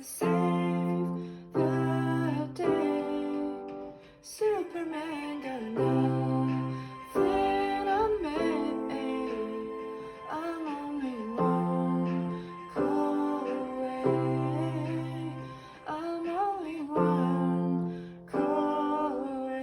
save the day. Superman got nothing on me. I'm only one call away. I'm only one call away.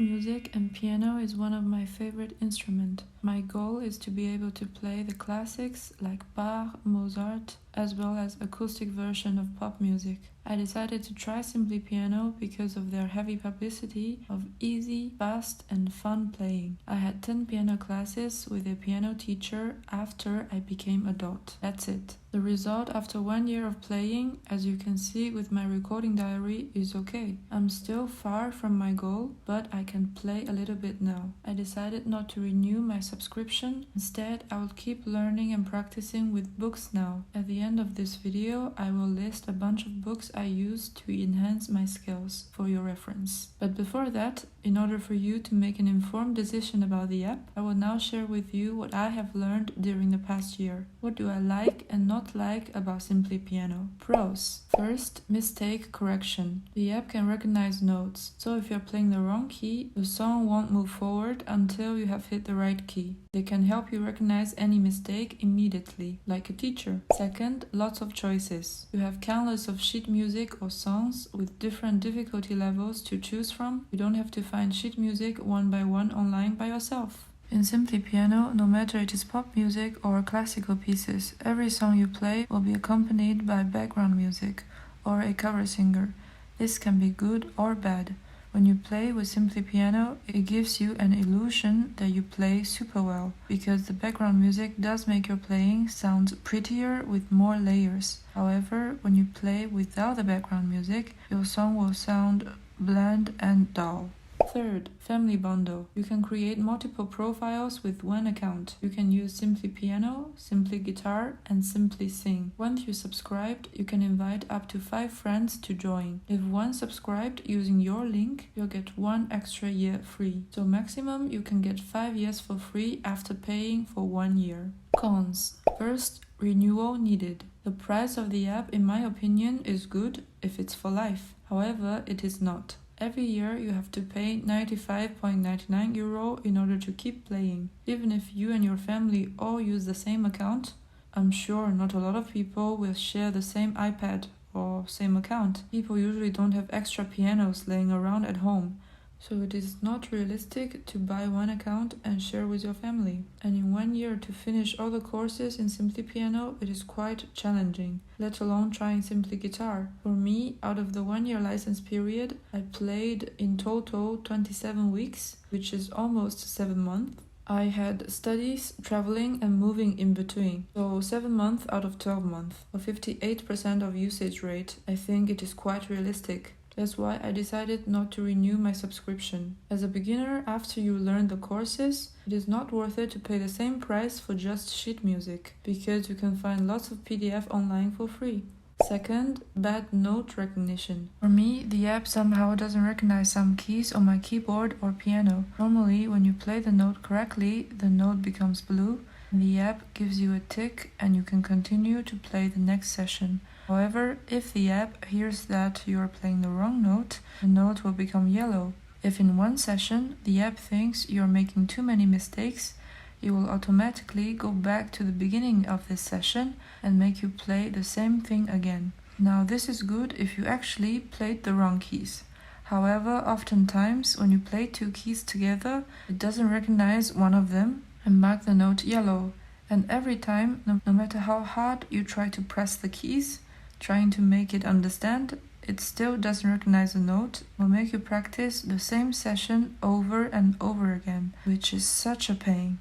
music and piano is one of my favorite instruments. My goal is to be able to play the classics like Bach, Mozart, as well as acoustic version of pop music. I decided to try Simply Piano because of their heavy publicity of easy, fast and fun playing. I had 10 piano classes with a piano teacher after I became adult. That's it. The result after 1 year of playing, as you can see with my recording diary, is okay. I'm still far from my goal, but I can play a little bit now. I decided not to renew my subscription. Instead, I will keep learning and practicing with books now. At the end of this video, I will list a bunch of books I use to enhance my skills for your reference. But before that, in order for you to make an informed decision about the app, I will now share with you what I have learned during the past year. What do I like and not like about Simply Piano? Pros. First, mistake correction. The app can recognize notes, so if you're playing the wrong key, the song won't move forward until you have hit the right key. They can help you recognize any mistake immediately, like a teacher. Second, lots of choices. You have countless of sheet music or songs with different difficulty levels to choose from. You don't have to find sheet music one by one online by yourself. In Simply Piano, no matter it is pop music or classical pieces, every song you play will be accompanied by background music or a cover singer. This can be good or bad. When you play with Simply Piano, it gives you an illusion that you play super well, because the background music does make your playing sound prettier with more layers. However, when you play without the background music, your song will sound bland and dull. Third, family bundle. You can create multiple profiles with one account. You can use Simply Piano, Simply Guitar, and Simply Sing. Once you subscribed, you can invite up to 5 friends to join. If one subscribed using your link, you'll get 1 extra year free. So maximum you can get 5 years for free after paying for 1 year. Cons. First, renewal needed. The price of the app, in my opinion, is good if it's for life. However, it is not. Every year you have to pay €95.99 in order to keep playing. Even if you and your family all use the same account, I'm sure not a lot of people will share the same iPad or same account. People usually don't have extra pianos laying around at home, so it is not realistic to buy one account and share with your family. And in 1 year to finish all the courses in Simply Piano, it is quite challenging, let alone trying Simply Guitar. For me, out of the 1 year license period, I played in total 27 weeks, which is almost 7 months. I had studies, traveling and moving in between, so 7 months out of 12 months. For 58% of usage rate, I think it is quite realistic. That's why I decided not to renew my subscription. As a beginner, after you learn the courses, it is not worth it to pay the same price for just sheet music, because you can find lots of PDF online for free. Second, bad note recognition. For me, the app somehow doesn't recognize some keys on my keyboard or piano. Normally, when you play the note correctly, the note becomes blue, and the app gives you a tick and you can continue to play the next session. However, if the app hears that you are playing the wrong note, the note will become yellow. If in one session the app thinks you are making too many mistakes, it will automatically go back to the beginning of this session and make you play the same thing again. Now this is good if you actually played the wrong keys. However, oftentimes when you play 2 keys together, it doesn't recognize one of them and mark the note yellow. And every time, no matter how hard you try to press the keys, trying to make it understand, it still doesn't recognize the note. Will make you practice the same session over and over again, which is such a pain.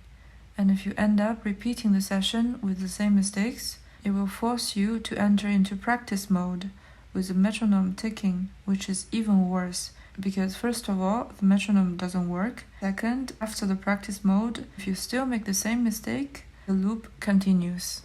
And if you end up repeating the session with the same mistakes, it will force you to enter into practice mode with the metronome ticking, which is even worse. Because first of all, the metronome doesn't work. Second, after the practice mode, if you still make the same mistake, the loop continues.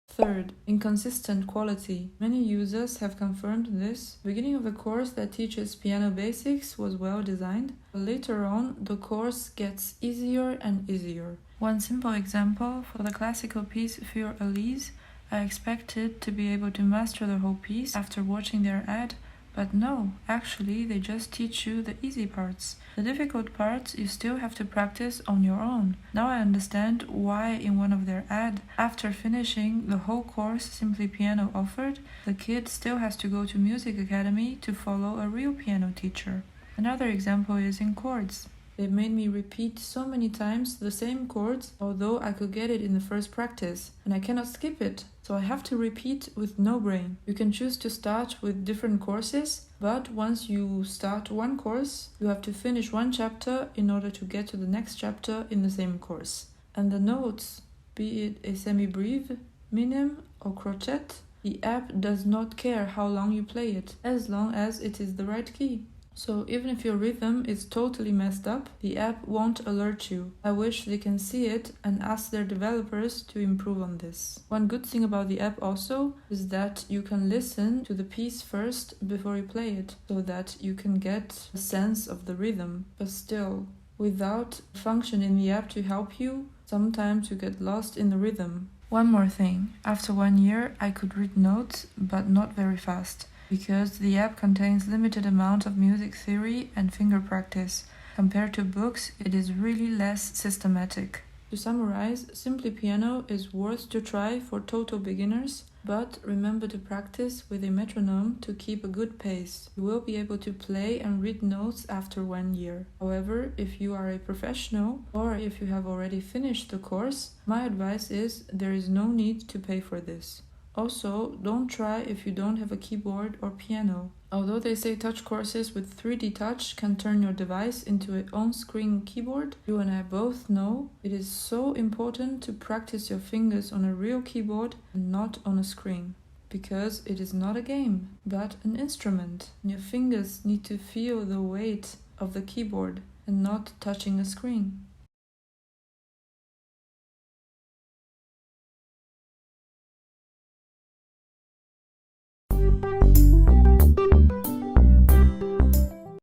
Third, inconsistent quality. Many users have confirmed this. The beginning of the course that teaches piano basics was well designed, but later on the course gets easier and easier. One simple example, for the classical piece Für Elise, I expected to be able to master the whole piece after watching their ad, but no, actually they just teach you the easy parts. The difficult parts you still have to practice on your own. Now I understand why in one of their ads, after finishing the whole course Simply Piano offered, the kid still has to go to music academy to follow a real piano teacher. Another example is in chords. They've made me repeat so many times the same chords, although I could get it in the first practice, and I cannot skip it, so I have to repeat with no brain. You can choose to start with different courses, but once you start one course, you have to finish one chapter in order to get to the next chapter in the same course. And the notes, be it a semi-breve, minim, or crochet, the app does not care how long you play it, as long as it is the right key. So even if your rhythm is totally messed up, the app won't alert you. I wish they can see it and ask their developers to improve on this. One good thing about the app also is that you can listen to the piece first before you play it, so that you can get a sense of the rhythm. But still, without a function in the app to help you, sometimes you get lost in the rhythm. One more thing, after 1 year I could read notes, but not very fast, because the app contains limited amount of music theory and finger practice. Compared to books, it is really less systematic. To summarize, Simply Piano is worth to try for total beginners, but remember to practice with a metronome to keep a good pace. You will be able to play and read notes after 1 year. However, if you are a professional or if you have already finished the course, my advice is there is no need to pay for this. Also, don't try if you don't have a keyboard or piano. Although they say touch courses with 3D touch can turn your device into an on-screen keyboard, you and I both know it is so important to practice your fingers on a real keyboard and not on a screen. Because it is not a game, but an instrument. And your fingers need to feel the weight of the keyboard and not touching a screen.